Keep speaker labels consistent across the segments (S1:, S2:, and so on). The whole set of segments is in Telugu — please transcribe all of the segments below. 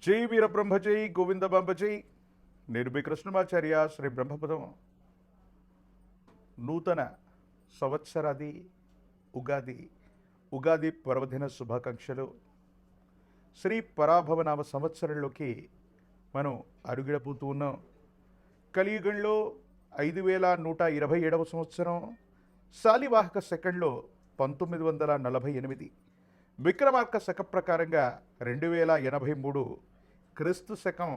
S1: జై వీరబ్రహ్మ జై గోవిందబాంబ జై. నేను మీ కృష్ణమాచార్య. శ్రీ బ్రహ్మపదం నూతన సంవత్సరాది ఉగాది పర్వదిన శుభాకాంక్షలు. శ్రీ పరాభవనామ సంవత్సరంలోకి మనం అడుగిడబోతూ ఉన్నాం. కలియుగంలో 5127వ సంవత్సరం, శాలివాహక సెకండ్లో 1948, విక్రమార్క శక ప్రకారంగా 2083, క్రీస్తు శకం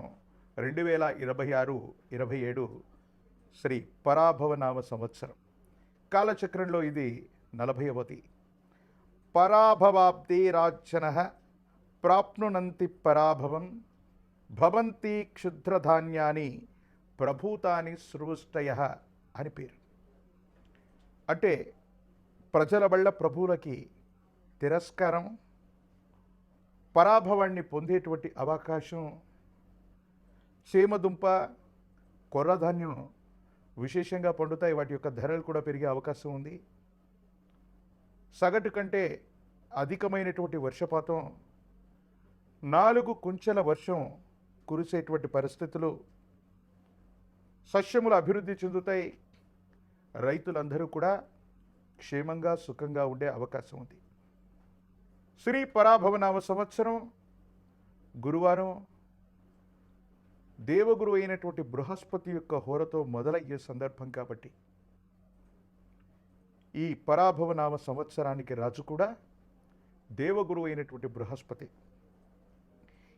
S1: 2026-27 శ్రీ పరాభవనామ సంవత్సరం. కాలచక్రంలో ఇది 40వది. పరాభవాబ్ది రాజ్యన ప్రాప్నునంతి పరాభవం భవంతి క్షుద్రధాన్యాని ప్రభూతాని సృష్టయ అని పేరు. అంటే ప్రజల వల్ల ప్రభువులకి తిరస్కారం, పరాభవాన్ని పొందేటువంటి అవకాశం. సీమదుంప, కొర్రధాన్యం విశేషంగా పండుతాయి. వాటి యొక్క ధరలు కూడా పెరిగే అవకాశం ఉంది. సగటు కంటే అధికమైనటువంటి వర్షపాతం, 4 కుంచెల వర్షం కురిసేటువంటి పరిస్థితులు, సస్యములు అభివృద్ధి చెందుతాయి. రైతులందరూ కూడా క్షేమంగా సుఖంగా ఉండే అవకాశం ఉంది. శ్రీ పరాభవనామ సంవత్సరం గురువారం దేవగురు అయినటువంటి బృహస్పతి యొక్క హోరతో మొదలయ్యే సందర్భం కాబట్టి ఈ పరాభవనామ సంవత్సరానికి రాజు కూడా దేవగురు అయినటువంటి బృహస్పతి.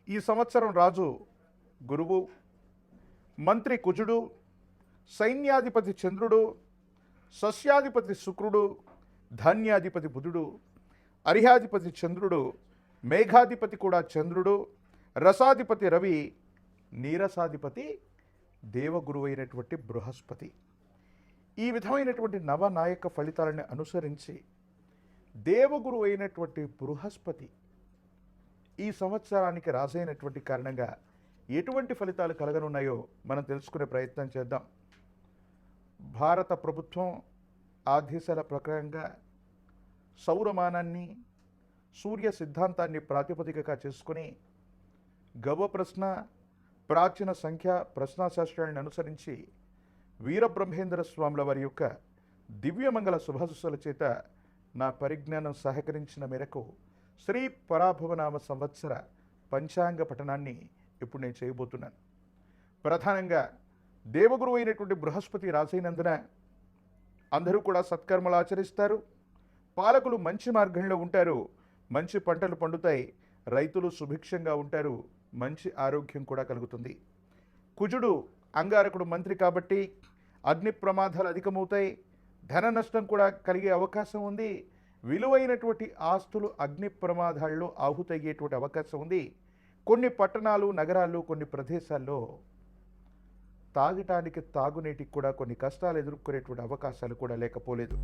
S1: ఈ సంవత్సరం రాజు గురువు, మంత్రి కుజుడు, సైన్యాధిపతి చంద్రుడు, సస్యాధిపతి శుక్రుడు, ధాన్యాధిపతి బుధుడు, అర్హ్యాధిపతి చంద్రుడు, మేఘాధిపతి కూడా చంద్రుడు, రసాధిపతి రవి, నీరసాధిపతి దేవగురు అయినటువంటి బృహస్పతి. ఈ విధమైనటువంటి నవనాయక ఫలితాలను అనుసరించి దేవగురు అయినటువంటి బృహస్పతి ఈ సంవత్సరానికి రాజైనటువంటి కారణంగా ఎటువంటి ఫలితాలు కలగనున్నాయో మనం తెలుసుకునే ప్రయత్నం చేద్దాం. భారత ప్రభుత్వం ఆదేశాల ప్రకారంగా సౌరమానాన్ని, సూర్య సిద్ధాంతాన్ని ప్రాతిపదికగా చేసుకుని గవ ప్రశ్న, ప్రాచీన సంఖ్య ప్రశ్నాశాస్త్రాలను అనుసరించి వీరబ్రహ్మేంద్ర స్వాముల వారి యొక్క దివ్యమంగళ శుభాశుస్సుల చేత నా పరిజ్ఞానం సహకరించిన మేరకు శ్రీ పరాభవనామ సంవత్సర పంచాంగ పఠనాన్ని ఇప్పుడు నేను చేయబోతున్నాను. ప్రధానంగా దేవగురు అయినటువంటి బృహస్పతి రాజైనందున అందరూ కూడా సత్కర్మలు ఆచరిస్తారు. పాలకులు మంచి మార్గంలో ఉంటారు. మంచి పంటలు పండుతాయి. రైతులు సుభిక్షంగా ఉంటారు. మంచి ఆరోగ్యం కూడా కలుగుతుంది. కుజుడు అంగారకుడు మంత్రి కాబట్టి అగ్ని ప్రమాదాలు అధికమవుతాయి. ధన నష్టం కూడా కలిగే అవకాశం ఉంది. విలువైనటువంటి ఆస్తులు అగ్ని ప్రమాదాల్లో ఆహుతయ్యేటువంటి అవకాశం ఉంది. కొన్ని పట్టణాలు, నగరాలు, కొన్ని ప్రదేశాల్లో తాగటానికి, తాగునీటికి కూడా కొన్ని కష్టాలు ఎదుర్కొనేటువంటి అవకాశాలు కూడా లేకపోలేదు.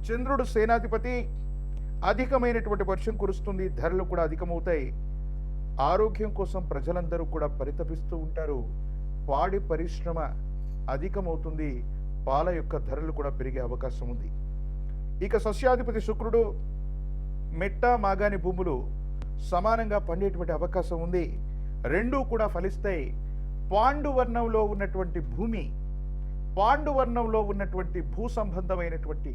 S1: చంద్రుడు సేనాధిపతి, అధికమైనటువంటి వర్షం కురుస్తుంది. ధరలు కూడా అధికమవుతాయి. ఆరోగ్యం కోసం ప్రజలందరూ కూడా పరితపిస్తూ ఉంటారు. పాడి పరిశ్రమ అధికమవుతుంది. పాల యొక్క ధరలు కూడా పెరిగే అవకాశం ఉంది. ఇక సస్యాధిపతి శుక్రుడు, మెట్ట మాగాని భూములు సమానంగా పండేటువంటి అవకాశం ఉంది. రెండూ కూడా ఫలిస్తాయి. పాండువర్ణంలో ఉన్నటువంటి భూమి, పాండువర్ణంలో ఉన్నటువంటి భూ సంబంధమైనటువంటి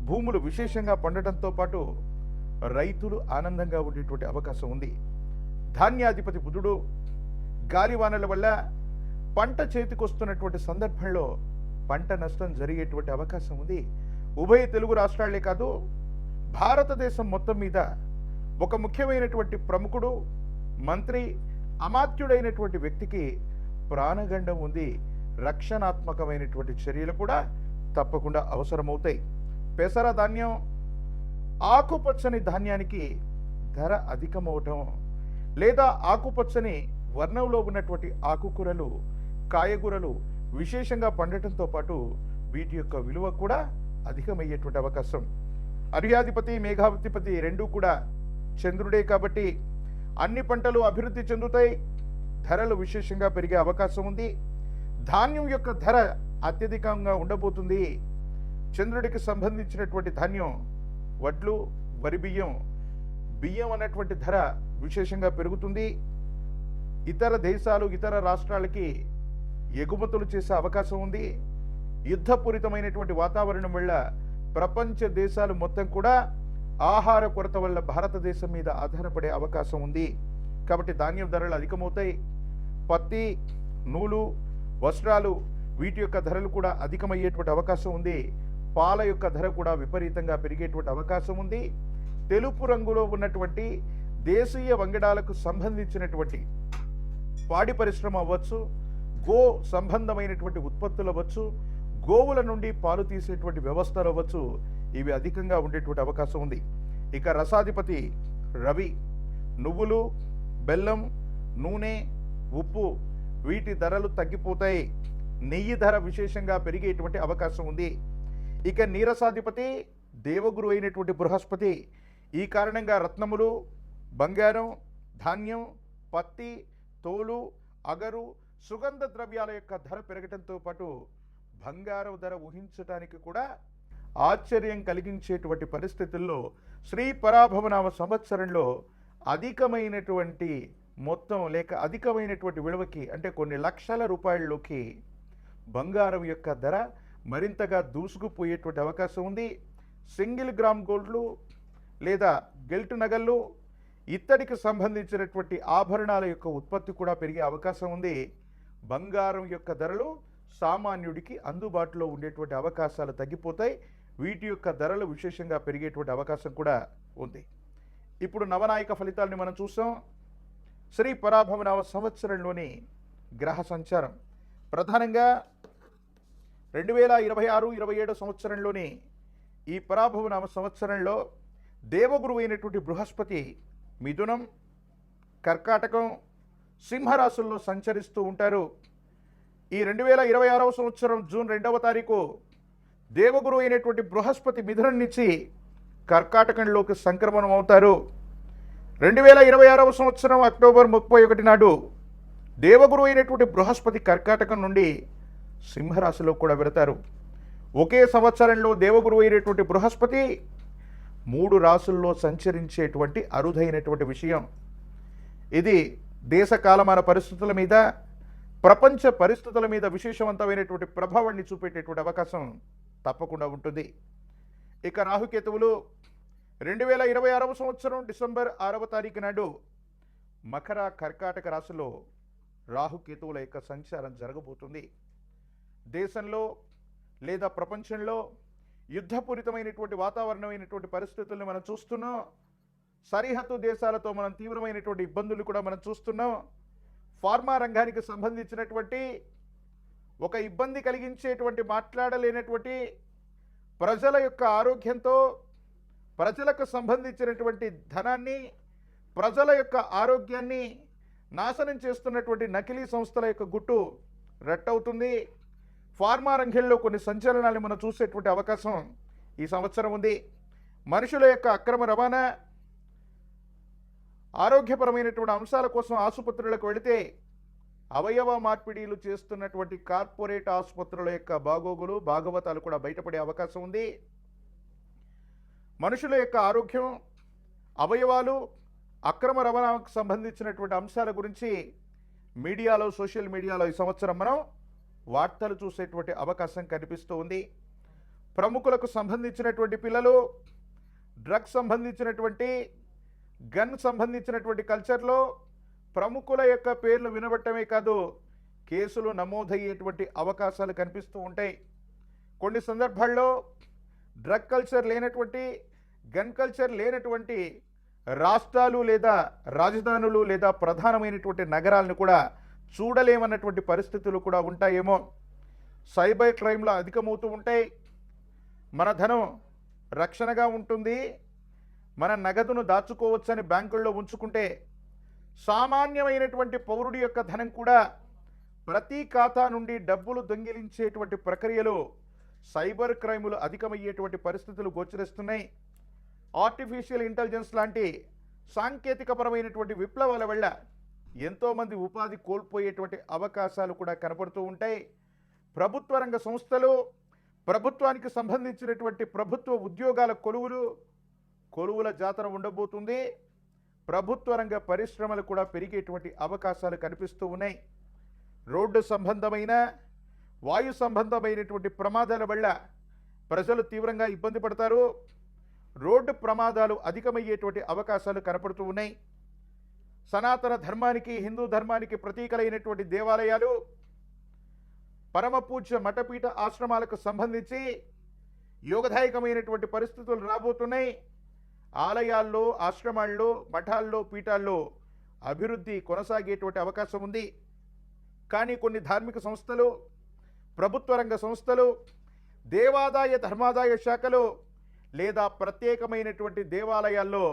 S1: భూములు విశేషంగా పండటంతో పాటు రైతులు ఆనందంగా ఉండేటువంటి అవకాశం ఉంది. ధాన్యాధిపతి బుధుడు, గాలివానల వల్ల పంట చేతికొస్తున్నటువంటి సందర్భంలో పంట నష్టం జరిగేటువంటి అవకాశం ఉంది. ఉభయ తెలుగు రాష్ట్రాలే కాదు, భారతదేశం మొత్తం మీద ఒక ముఖ్యమైనటువంటి ప్రముఖుడు, మంత్రి, అమాత్యుడైనటువంటి వ్యక్తికి ప్రాణగండం ఉంది. రక్షణాత్మకమైనటువంటి చర్యలు కూడా తప్పకుండా అవసరమవుతాయి. పెసర ధాన్యం, ఆకుపచ్చని ధాన్యానికి ధర అధికమవటం, లేదా ఆకుపచ్చని వర్ణంలో ఉన్నటువంటి ఆకుకూరలు, కాయగూరలు విశేషంగా పండటంతో పాటు వీటి యొక్క విలువ కూడా అధికమయ్యేటువంటి అవకాశం. అర్హ్యాధిపతి, మేఘాధిపతి రెండూ కూడా చంద్రుడే కాబట్టి అన్ని పంటలు అభివృద్ధి చెందుతాయి. ధరలు విశేషంగా పెరిగే అవకాశం ఉంది. ధాన్యం యొక్క ధర అత్యధికంగా ఉండబోతుంది. చంద్రుడికి సంబంధించినటువంటి ధాన్యం, వడ్లు, వరి బియ్యం, బియ్యం అన్నటువంటి ధర విశేషంగా పెరుగుతుంది. ఇతర దేశాలు ఇతర రాష్ట్రాలకి ఎగుమతులు చేసే అవకాశం ఉంది. యుద్ధపూరితమైనటువంటి వాతావరణం వల్ల ప్రపంచ దేశాలు మొత్తం కూడా ఆహార కొరత వల్ల భారతదేశం మీద ఆధారపడే అవకాశం ఉంది. కాబట్టి ధాన్యం ధరలు అధికమవుతాయి. పత్తి, నూలు, వస్త్రాలు వీటి యొక్క ధరలు కూడా అధికమయ్యేటువంటి అవకాశం ఉంది. పాల యొక్క ధర కూడా విపరీతంగా పెరిగేటువంటి అవకాశం ఉంది. తెలుపు రంగులో ఉన్నటువంటి దేశీయ వంగడాలకు సంబంధించినటువంటి పాడి పరిశ్రమ అవ్వచ్చు, గో సంబంధమైనటువంటి ఉత్పత్తులు అవ్వచ్చు, గోవుల నుండి పాలు తీసేటువంటి వ్యవస్థలు అవ్వచ్చు, ఇవి అధికంగా ఉండేటువంటి అవకాశం ఉంది. ఇక రసాధిపతి రవి నువ్వులు, బెల్లం, నూనె, ఉప్పు వీటి ధరలు తగ్గిపోతాయి. నెయ్యి ధర విశేషంగా పెరిగేటువంటి అవకాశం ఉంది. ఇక నీరసాధిపతి దేవగురు అయినటువంటి బృహస్పతి. ఈ కారణంగా రత్నములు, బంగారం, ధాన్యం, పత్తి, తోలు, అగరు, సుగంధ ద్రవ్యాల యొక్క ధర పెరగడంతో పాటు బంగారం ధర ఊహించడానికి కూడా ఆశ్చర్యం కలిగించేటువంటి పరిస్థితుల్లో శ్రీ పరాభవనామ సంవత్సరంలో అధికమైనటువంటి మొత్తం లేక అధికమైనటువంటి విలువకి అంటే కొన్ని లక్షల రూపాయల్లోకి బంగారం యొక్క ధర మరింతగా దూసుకుపోయేటువంటి అవకాశం ఉంది. సింగిల్ గ్రామ్ గోల్డ్లు లేదా గెల్ట్ నగళ్ళు, ఇత్తడికి సంబంధించినటువంటి ఆభరణాల యొక్క ఉత్పత్తి కూడా పెరిగే అవకాశం ఉంది. బంగారం యొక్క ధరలు సామాన్యుడికి అందుబాటులో ఉండేటువంటి అవకాశాలు తగ్గిపోతాయి. వీటి యొక్క ధరలు విశేషంగా పెరిగేటువంటి అవకాశం కూడా ఉంది. ఇప్పుడు నవనాయక ఫలితాలని మనం చూసాం. శ్రీ పరాభవనామ సంవత్సరంలోని గ్రహ సంచారం ప్రధానంగా 2026-27 సంవత్సరంలోని ఈ పరాభవనామ సంవత్సరంలో దేవగురు అయినటువంటి బృహస్పతి మిథునం, కర్కాటకం, సింహరాశుల్లో సంచరిస్తూ ఉంటారు. ఈ 2026వ సంవత్సరం జూన్ 2వ తారీఖు దేవగురు అయినటువంటి బృహస్పతి మిథునం నుంచి కర్కాటకంలోకి సంక్రమణం అవుతారు. 2026వ సంవత్సరం అక్టోబర్ 31 నాడు దేవగురు అయినటువంటి బృహస్పతి కర్కాటకం నుండి సింహరాశిలో కూడా వెళతారు. ఒకే సంవత్సరంలో దేవగురు అయినటువంటి బృహస్పతి 3 రాశుల్లో సంచరించేటువంటి అరుదైనటువంటి విషయం. ఇది దేశ కాలమాన పరిస్థితుల మీద, ప్రపంచ పరిస్థితుల మీద విశేషవంతమైనటువంటి ప్రభావాన్ని చూపేటటువంటి అవకాశం తప్పకుండా ఉంటుంది. ఇక రాహుకేతువులు 2026వ సంవత్సరం డిసెంబర్ 6వ తారీఖు నాడు మకర, కర్కాటక రాశిలో రాహుకేతువుల యొక్క సంచారం జరగబోతుంది. దేశంలో లేదా ప్రపంచంలో యుద్ధపూరితమైనటువంటి వాతావరణమైనటువంటి పరిస్థితులను మనం చూస్తున్నాం. సరిహద్దు దేశాలతో మనం తీవ్రమైనటువంటి ఇబ్బందులు కూడా మనం చూస్తున్నాం. ఫార్మా రంగానికి సంబంధించినటువంటి ఒక ఇబ్బంది కలిగించేటువంటి మాట్లాడలేనటువంటి ప్రజల యొక్క ఆరోగ్యంతో, ప్రజలకు సంబంధించినటువంటి ధనాన్ని, ప్రజల యొక్క ఆరోగ్యాన్ని నాశనం చేస్తున్నటువంటి నకిలీ సంస్థల యొక్క గుట్టు రట్టవుతుంది. ఫార్మా రంగంలో కొన్ని సంచలనాలు మనం చూసేటువంటి అవకాశం ఈ సంవత్సరం ఉంది. మనుషుల యొక్క అక్రమ రవాణా, ఆరోగ్యపరమైనటువంటి అంశాల కోసం ఆసుపత్రులకు వెళితే అవయవ మార్పిడీలు చేస్తున్నటువంటి కార్పొరేట్ ఆసుపత్రుల యొక్క బాగోగులు, భాగవతాలు కూడా బయటపడే అవకాశం ఉంది. మనుషుల యొక్క ఆరోగ్యం, అవయవాలు, అక్రమ రవాణాకు సంబంధించినటువంటి అంశాల గురించి మీడియాలో, సోషల్ మీడియాలో ఈ సంవత్సరం మనం వార్తలు చూసేటువంటి అవకాశం కనిపిస్తూ ఉంది. ప్రముఖులకు సంబంధించినటువంటి పిల్లలు, డ్రగ్స్ సంబంధించినటువంటి, గన్ సంబంధించినటువంటి కల్చర్లో ప్రముఖుల యొక్క పేర్లు వినబట్టమే కాదు, కేసులు నమోదయ్యేటువంటి అవకాశాలు కనిపిస్తూ ఉంటాయి. కొన్ని సందర్భాల్లో డ్రగ్ కల్చర్ లేనటువంటి, గన్ కల్చర్ లేనటువంటి రాష్ట్రాలు లేదా రాజధానులు లేదా ప్రధానమైనటువంటి నగరాలను కూడా చూడలేమన్నటువంటి పరిస్థితులు కూడా ఉంటాయేమో. సైబర్ క్రైమ్లు అధికమవుతూ ఉంటాయి. మన ధనం రక్షణగా ఉంటుంది. మన నగదును దాచుకోవచ్చని బ్యాంకుల్లో ఉంచుకుంటే సామాన్యమైనటువంటి పౌరుడి యొక్క ధనం కూడా ప్రతి ఖాతా నుండి డబ్బులు దొంగిలించేటువంటి ప్రక్రియలో సైబర్ క్రైములు అధికమయ్యేటువంటి పరిస్థితులు గోచరిస్తున్నాయి. ఆర్టిఫిషియల్ ఇంటెలిజెన్స్ లాంటి సాంకేతికపరమైనటువంటి విప్లవాల వల్ల ఎంతోమంది ఉపాధి కోల్పోయేటువంటి అవకాశాలు కూడా కనపడుతూ ఉంటాయి. ప్రభుత్వ రంగ సంస్థలు, ప్రభుత్వానికి సంబంధించినటువంటి ప్రభుత్వ ఉద్యోగాల కొలువుల జాతర ఉండబోతుంది. ప్రభుత్వ రంగ పరిశ్రమలు కూడా పెరిగేటువంటి అవకాశాలు కనిపిస్తూ ఉన్నాయి. రోడ్డు సంబంధమైన వాయు సంబంధమైనటువంటి ప్రమాదాల వల్ల ప్రజలు తీవ్రంగా ఇబ్బంది పడతారు. రోడ్డు ప్రమాదాలు అధికమయ్యేటువంటి అవకాశాలు కనపడుతూ ఉన్నాయి. సనాతన ధర్మానికి, హిందూ ధర్మానికి ప్రతీకలైనటువంటి దేవాలయాలు, పరమ పూజ్య మఠపీఠ ఆశ్రమాలకు సంబంధించి యోగదాయకమైనటువంటి పరిస్థితులు రాబోతున్నాయి. ఆలయాల్లో, ఆశ్రమాల్లో, మఠాల్లో, పీఠాల్లో అభివృద్ధి కొనసాగేటువంటి అవకాశం ఉంది. కానీ కొన్ని ధార్మిక సంస్థలు, ప్రభుత్వ రంగ సంస్థలు, దేవాదాయ ధర్మాదాయ శాఖలు లేదా ప్రత్యేకమైనటువంటి దేవాలయాల్లో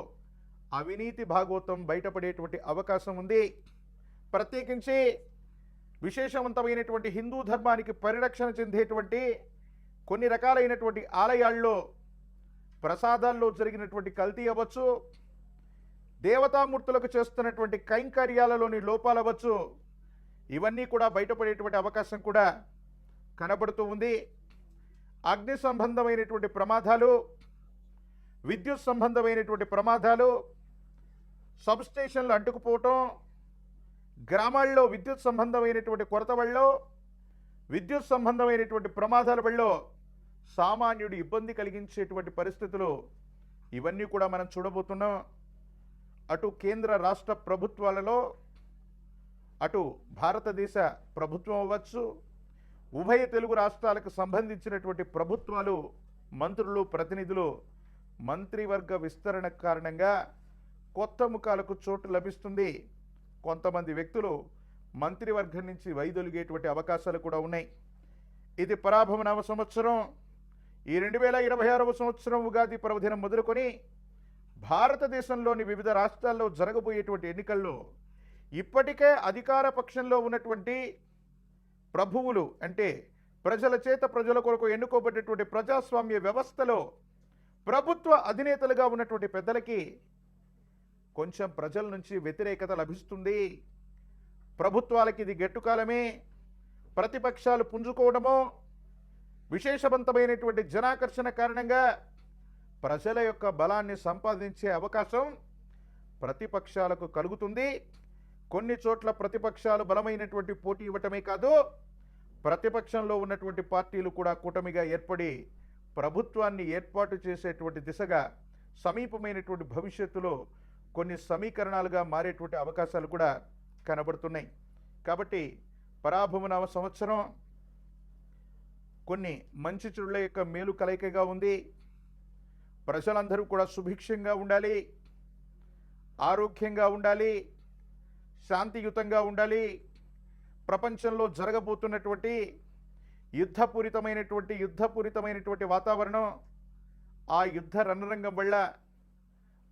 S1: అవినీతి భాగోతం బయటపడేటువంటి అవకాశం ఉంది. ప్రత్యేకించి విశేషవంతమైనటువంటి హిందూ ధర్మానికి పరిరక్షణ చెందేటువంటి కొన్ని రకాలైనటువంటి ఆలయాల్లో ప్రసాదాల్లో జరిగినటువంటి కల్తీ అవ్వచ్చు, దేవతామూర్తులకు చేస్తున్నటువంటి కైంకర్యాలలోని లోపాలు అవ్వచ్చు, ఇవన్నీ కూడా బయటపడేటువంటి అవకాశం కూడా కనబడుతూ ఉంది. అగ్ని సంబంధమైనటువంటి ప్రమాదాలు, విద్యుత్ సంబంధమైనటువంటి ప్రమాదాలు, సబ్స్టేషన్లు అంటుకుపోవటం, గ్రామాల్లో విద్యుత్ సంబంధమైనటువంటి కొరత వల్ల, విద్యుత్ సంబంధమైనటువంటి ప్రమాదాల వల్ల సామాన్యుడు ఇబ్బంది కలిగించేటువంటి పరిస్థితులు ఇవన్నీ కూడా మనం చూడబోతున్నాం. అటు కేంద్ర రాష్ట్ర ప్రభుత్వాలలో, అటు భారతదేశ ప్రభుత్వం అవ్వచ్చు, ఉభయ తెలుగు రాష్ట్రాలకు సంబంధించినటువంటి ప్రభుత్వాలు, మంత్రులు, ప్రతినిధులు, మంత్రివర్గ విస్తరణ కారణంగా కొత్త ముఖాలకు చోటు లభిస్తుంది. కొంతమంది వ్యక్తులు మంత్రివర్గం నుంచి వైదొలిగేటువంటి అవకాశాలు కూడా ఉన్నాయి. ఇది పరాభవ నవ సంవత్సరం. ఈ 2026వ సంవత్సరం ఉగాది పర్వదినం మొదలుకొని భారతదేశంలోని వివిధ రాష్ట్రాల్లో జరగబోయేటువంటి ఎన్నికల్లో ఇప్పటికే అధికార పక్షంలో ఉన్నటువంటి ప్రభువులు, అంటే ప్రజల చేత ప్రజల కొరకు ఎన్నుకోబడ్డటువంటి ప్రజాస్వామ్య వ్యవస్థలో ప్రభుత్వ అధినేతలుగా ఉన్నటువంటి పెద్దలకి కొంచెం ప్రజల నుంచి వ్యతిరేకత లభిస్తుంది. ప్రభుత్వాలకి ఇది గెట్టుకాలమే. ప్రతిపక్షాలు పుంజుకోవడమో, విశేషవంతమైనటువంటి జనాకర్షణ కారణంగా ప్రజల యొక్క బలాన్ని సంపాదించే అవకాశం ప్రతిపక్షాలకు కలుగుతుంది. కొన్ని చోట్ల ప్రతిపక్షాలు బలమైనటువంటి పోటీ ఇవ్వటమే కాదు, ప్రతిపక్షంలో ఉన్నటువంటి పార్టీలు కూడా కూటమిగా ఏర్పడి ప్రభుత్వాన్ని ఏర్పాటు చేసేటువంటి దిశగా సమీపమైనటువంటి భవిష్యత్తులో కొన్ని సమీకరణాలుగా మారేటువంటి అవకాశాలు కూడా కనబడుతున్నాయి. కాబట్టి పరాభవ నవ సంవత్సరం కొన్ని మంచి చెడుల యొక్క మేలు కలయికగా ఉంది. ప్రజలందరూ కూడా సుభిక్షంగా ఉండాలి, ఆరోగ్యంగా ఉండాలి, శాంతియుతంగా ఉండాలి. ప్రపంచంలో జరగబోతున్నటువంటి యుద్ధపూరితమైనటువంటి వాతావరణం, ఆ యుద్ధ రణరంగం వల్ల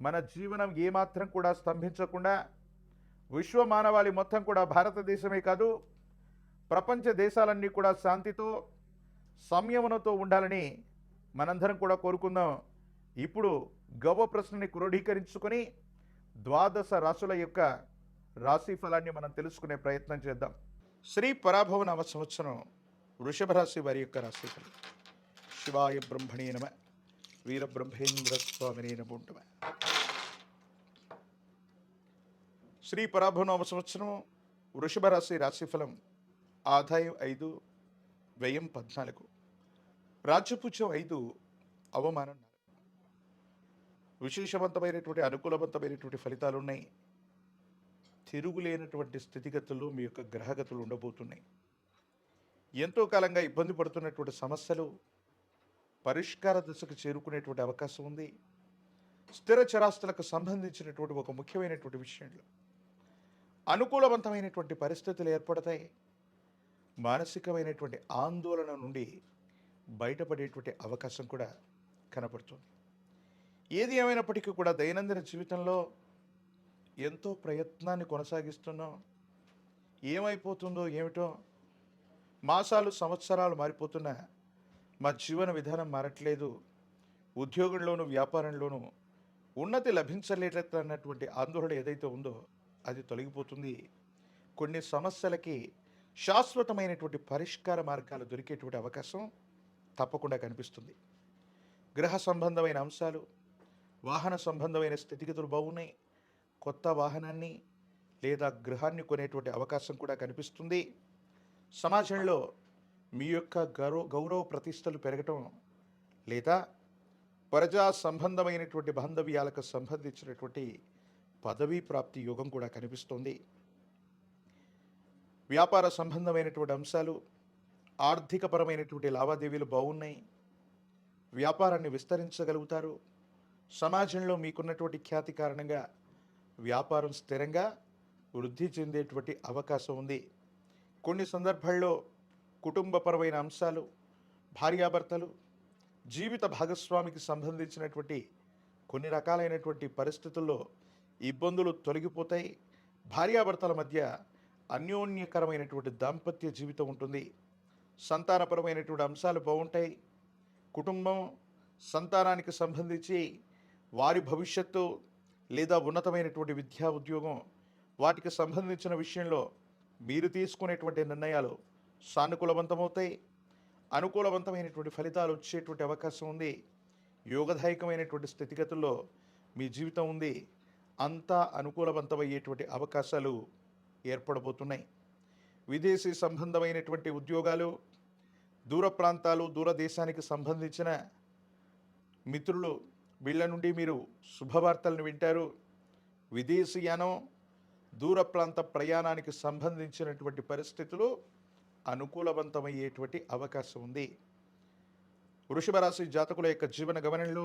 S1: మన జీవనం ఏమాత్రం కూడా స్తంభించకుండా విశ్వ మానవాళి మొత్తం కూడా, భారతదేశమే కాదు ప్రపంచ దేశాలన్నీ కూడా శాంతితో, సంయమనంతో ఉండాలని మనందరం కూడా కోరుకుందాం. ఇప్పుడు గవ్వ ప్రశ్నని క్రోడీకరించుకొని 12 రాశుల యొక్క రాశి ఫలాన్ని మనం తెలుసుకునే ప్రయత్నం చేద్దాం. శ్రీ పరాభవ నవ సంవత్సరం వృషభ రాశి వారి యొక్క రాశి ఫలం. శివాయ బ్రహ్మణే నమ, వీరబ్రహ్మేంద్ర స్వామినే నమో నమః. శ్రీ పరాభవ నవ సంవత్సరం వృషభ రాశి రాశిఫలం. ఆదాయం 5, వ్యయం 14, రాజ్యపూజ్యం 5, అవమానం 4. విశేషవంతమైనటువంటి అనుకూలవంతమైనటువంటి ఫలితాలు ఉన్నాయి. తిరుగులేనటువంటి స్థితిగతుల్లో మీ యొక్క గ్రహగతులు ఉండబోతున్నాయి. ఎంతో కాలంగా ఇబ్బంది పడుతున్నటువంటి సమస్యలు పరిష్కార దశకు చేరుకునేటువంటి అవకాశం ఉంది. స్థిర చరాస్తులకు సంబంధించినటువంటి ఒక ముఖ్యమైనటువంటి విషయంలో అనుకూలవంతమైనటువంటి పరిస్థితులు ఏర్పడతాయి. మానసికమైనటువంటి ఆందోళన నుండి బయటపడేటువంటి అవకాశం కూడా కనపడుతుంది. ఏది ఏమైనప్పటికీ కూడా దైనందిన జీవితంలో ఎంతో ప్రయత్నాన్ని కొనసాగిస్తున్నాం. ఏమైపోతుందో ఏమిటో, మాసాలు సంవత్సరాలు మారిపోతున్నా మా జీవన విధానం మారట్లేదు, ఉద్యోగంలోనూ వ్యాపారంలోనూ ఉన్నతి లభించలేటన్నటువంటి ఆందోళన ఏదైతే ఉందో అది తొలగిపోతుంది. కొన్ని సమస్యలకి శాశ్వతమైనటువంటి పరిష్కార మార్గాలు దొరికేటువంటి అవకాశం తప్పకుండా కనిపిస్తుంది. గ్రహ సంబంధమైన అంశాలు, వాహన సంబంధమైన స్థితిగతులు బాగున్నాయి. కొత్త వాహనాన్ని లేదా గృహాన్ని కొనేటువంటి అవకాశం కూడా కనిపిస్తుంది. సమాజంలో మీ యొక్క గౌరవ ప్రతిష్టలు పెరగటం లేదా ప్రజా సంబంధమైనటువంటి బాంధవ్యాలకు సంబంధించినటువంటి పదవీ ప్రాప్తి యోగం కూడా కనిపిస్తుంది. వ్యాపార సంబంధమైనటువంటి అంశాలు, ఆర్థికపరమైనటువంటి లావాదేవీలు బాగున్నాయి. వ్యాపారాన్ని విస్తరించగలుగుతారు. సమాజంలో మీకున్నటువంటి ఖ్యాతి కారణంగా వ్యాపారం స్థిరంగా వృద్ధి చెందేటువంటి అవకాశం ఉంది. కొన్ని సందర్భాల్లో కుటుంబపరమైన అంశాలు, భార్యాభర్తలు, జీవిత భాగస్వామికి సంబంధించినటువంటి కొన్ని రకాలైనటువంటి పరిస్థితుల్లో ఇబ్బందులు తొలగిపోతాయి. భార్యాభర్తల మధ్య అన్యోన్యకరమైనటువంటి దాంపత్య జీవితం ఉంటుంది. సంతానపరమైనటువంటి అంశాలు బాగుంటాయి. కుటుంబం, సంతానానికి సంబంధించి వారి భవిష్యత్తు లేదా ఉన్నతమైనటువంటి విద్యా ఉద్యోగం వాటికి సంబంధించిన విషయంలో మీరు తీసుకునేటువంటి నిర్ణయాలు సానుకూలవంతమవుతాయి. అనుకూలవంతమైనటువంటి ఫలితాలు వచ్చేటువంటి అవకాశం ఉంది. యోగదాయకమైనటువంటి స్థితిగతుల్లో మీ జీవితం ఉంది. అంతా అనుకూలవంతమయ్యేటువంటి అవకాశాలు ఏర్పడబోతున్నాయి. విదేశీ సంబంధమైనటువంటి ఉద్యోగాలు, దూర ప్రాంతాలు, దూరదేశానికి సంబంధించిన మిత్రులు, వీళ్ళ నుండి మీరు శుభవార్తలను వింటారు. విదేశీయానం, దూర ప్రాంత ప్రయాణానికి సంబంధించినటువంటి పరిస్థితులు అనుకూలవంతమయ్యేటువంటి అవకాశం ఉంది. వృషభ రాశి జాతకుల యొక్క జీవన గమనంలో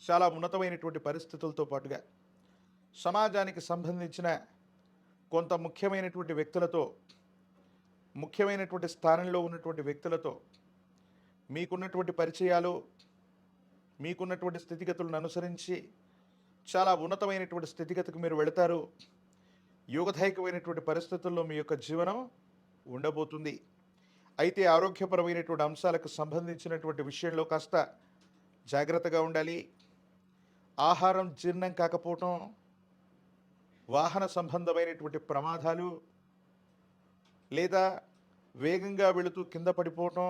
S1: చాలా ఉన్నతమైనటువంటి పరిస్థితులతో పాటుగా సమాజానికి సంబంధించిన కొంత ముఖ్యమైనటువంటి వ్యక్తులతో, ముఖ్యమైనటువంటి స్థానంలో ఉన్నటువంటి వ్యక్తులతో మీకున్నటువంటి పరిచయాలు, మీకున్నటువంటి స్థితిగతులను అనుసరించి చాలా ఉన్నతమైనటువంటి స్థితిగతికి మీరు వెళతారు. యోగదాయకమైనటువంటి పరిస్థితుల్లో మీ యొక్క జీవనం ఉండబోతుంది. అయితే ఆరోగ్యపరమైనటువంటి అంశాలకు సంబంధించినటువంటి విషయంలో కాస్త జాగ్రత్తగా ఉండాలి. ఆహారం జీర్ణం కాకపోవటం, వాహన సంబంధమైనటువంటి ప్రమాదాలు, లేదా వేగంగా వెళుతూ కింద పడిపోవటం,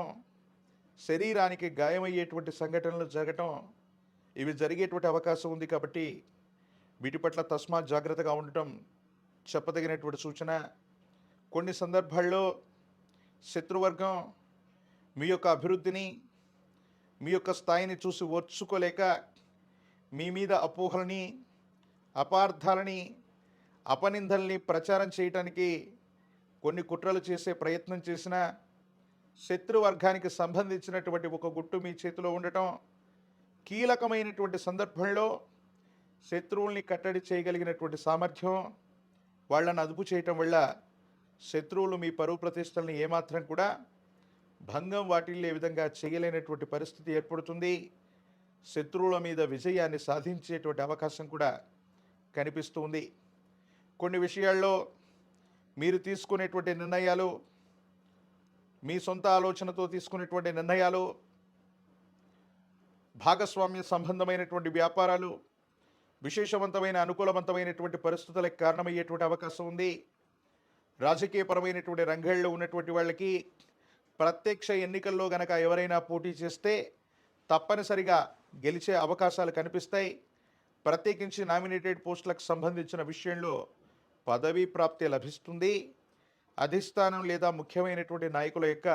S1: శరీరానికి గాయమయ్యేటువంటి సంఘటనలు జరగటం, ఇవి జరిగేటువంటి అవకాశం ఉంది. కాబట్టి వీటి పట్ల తస్మాత్ జాగ్రత్తగా ఉండటం చెప్పదగినటువంటి సూచన. కొన్ని సందర్భాల్లో శత్రువర్గం మీ యొక్క అభివృద్ధిని, మీ యొక్క స్థాయిని చూసి ఓర్చుకోలేక మీ మీద అపోహలని, అపార్థాలని, అపనిందల్ని ప్రచారం చేయటానికి కొన్ని కుట్రలు చేసే ప్రయత్నం చేసిన శత్రువర్గానికి సంబంధించినటువంటి ఒక గుట్టు మీ చేతిలో ఉండటం, కీలకమైనటువంటి సందర్భంలో శత్రువుల్ని కట్టడి చేయగలిగినటువంటి సామర్థ్యం, వాళ్ళని అదుపు చేయటం వల్ల శత్రువులు మీ పరువు ప్రతిష్టల్ని ఏమాత్రం కూడా భంగం వాటిల్లే విధంగా చేయలేనటువంటి పరిస్థితి ఏర్పడుతుంది. శత్రువుల మీద విజయాన్ని సాధించేటువంటి అవకాశం కూడా కనిపిస్తుంది. కొన్ని విషయాల్లో మీరు తీసుకునేటువంటి నిర్ణయాలు, మీ సొంత ఆలోచనతో తీసుకునేటువంటి నిర్ణయాలు, భాగస్వామ్య సంబంధమైనటువంటి వ్యాపారాలు విశేషవంతమైన, అనుకూలవంతమైనటువంటి పరిస్థితులకు కారణమయ్యేటువంటి అవకాశం ఉంది. రాజకీయపరమైనటువంటి రంగాల్లో ఉన్నటువంటి వాళ్ళకి ప్రత్యక్ష ఎన్నికల్లో గనక ఎవరైనా పోటీ చేస్తే తప్పనిసరిగా గెలిచే అవకాశాలు కనిపిస్తాయి. ప్రత్యేకించి నామినేటెడ్ పోస్టులకు సంబంధించిన విషయంలో పదవీ ప్రాప్తి లభిస్తుంది. అధిష్టానం లేదా ముఖ్యమైనటువంటి నాయకుల యొక్క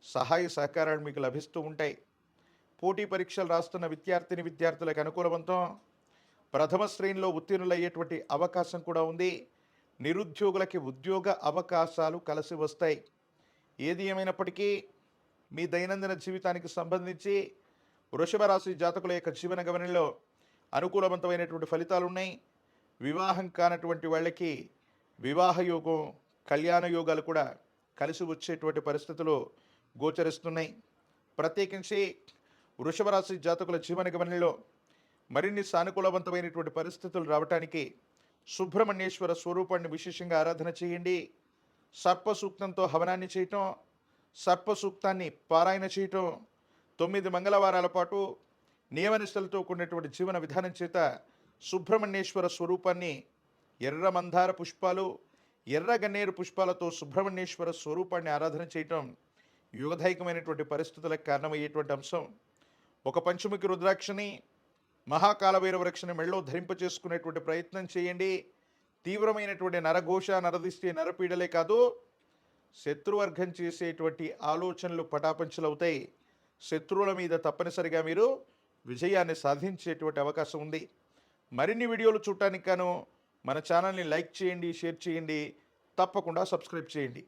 S1: సహాయ సహకారాలు మీకు లభిస్తూ ఉంటాయి. పోటీ పరీక్షలు రాస్తున్న విద్యార్థులకు అనుకూలవంతం. ప్రథమ శ్రేణిలో ఉత్తీర్ణులయ్యేటువంటి అవకాశం కూడా ఉంది. నిరుద్యోగులకి ఉద్యోగ అవకాశాలు కలిసి వస్తాయి. ఏది ఏమైనప్పటికీ మీ దైనందిన జీవితానికి సంబంధించి వృషభ రాశి జాతకుల యొక్క జీవన గమనంలో అనుకూలవంతమైనటువంటి ఫలితాలు ఉన్నాయి. వివాహం కానటువంటి వాళ్ళకి వివాహ యోగం, కళ్యాణ యోగాలు కూడా కలిసి వచ్చేటువంటి పరిస్థితులు గోచరిస్తున్నాయి. ప్రత్యేకించి వృషభ రాశి జాతకుల జీవన గమనంలో మరిన్ని సానుకూలవంతమైనటువంటి పరిస్థితులు రావటానికి సుబ్రహ్మణ్యేశ్వర స్వరూపాన్ని విశేషంగా ఆరాధన చేయండి. సర్ప సూక్తంతో హవనాన్ని చేయటం, సర్ప సూక్తాన్ని పారాయణ చేయటం, 9 మంగళవారాల పాటు నియమనిష్టలతో కూడినటువంటి జీవన విధానం చేత సుబ్రహ్మణ్యేశ్వర స్వరూపాన్ని ఎర్ర మందార పుష్పాలు, ఎర్ర గన్నేరు పుష్పాలతో సుబ్రహ్మణ్యేశ్వర స్వరూపాన్ని ఆరాధన చేయటం యోగదాయకమైనటువంటి పరిస్థితులకు కారణమయ్యేటువంటి అంశం. ఒక పంచముఖి రుద్రాక్షని మహాకాల భైరవ రక్షణ మెళ్ళో ధరింపచేసుకునేటువంటి ప్రయత్నం చేయండి. తీవ్రమైనటువంటి నరఘోష, నరదిష్టి, నరపీడలే కాదు, శత్రువర్గం చేసేటువంటి ఆలోచనలు పటాపంచలవుతాయి. శత్రువుల మీద తప్పనిసరిగా మీరు విజయాన్ని సాధించేటువంటి అవకాశం ఉంది. మరిన్ని వీడియోలు చూడటానికి గాను మన ఛానల్ని లైక్ చేయండి, షేర్ చేయండి, తప్పకుండా సబ్స్క్రైబ్ చేయండి.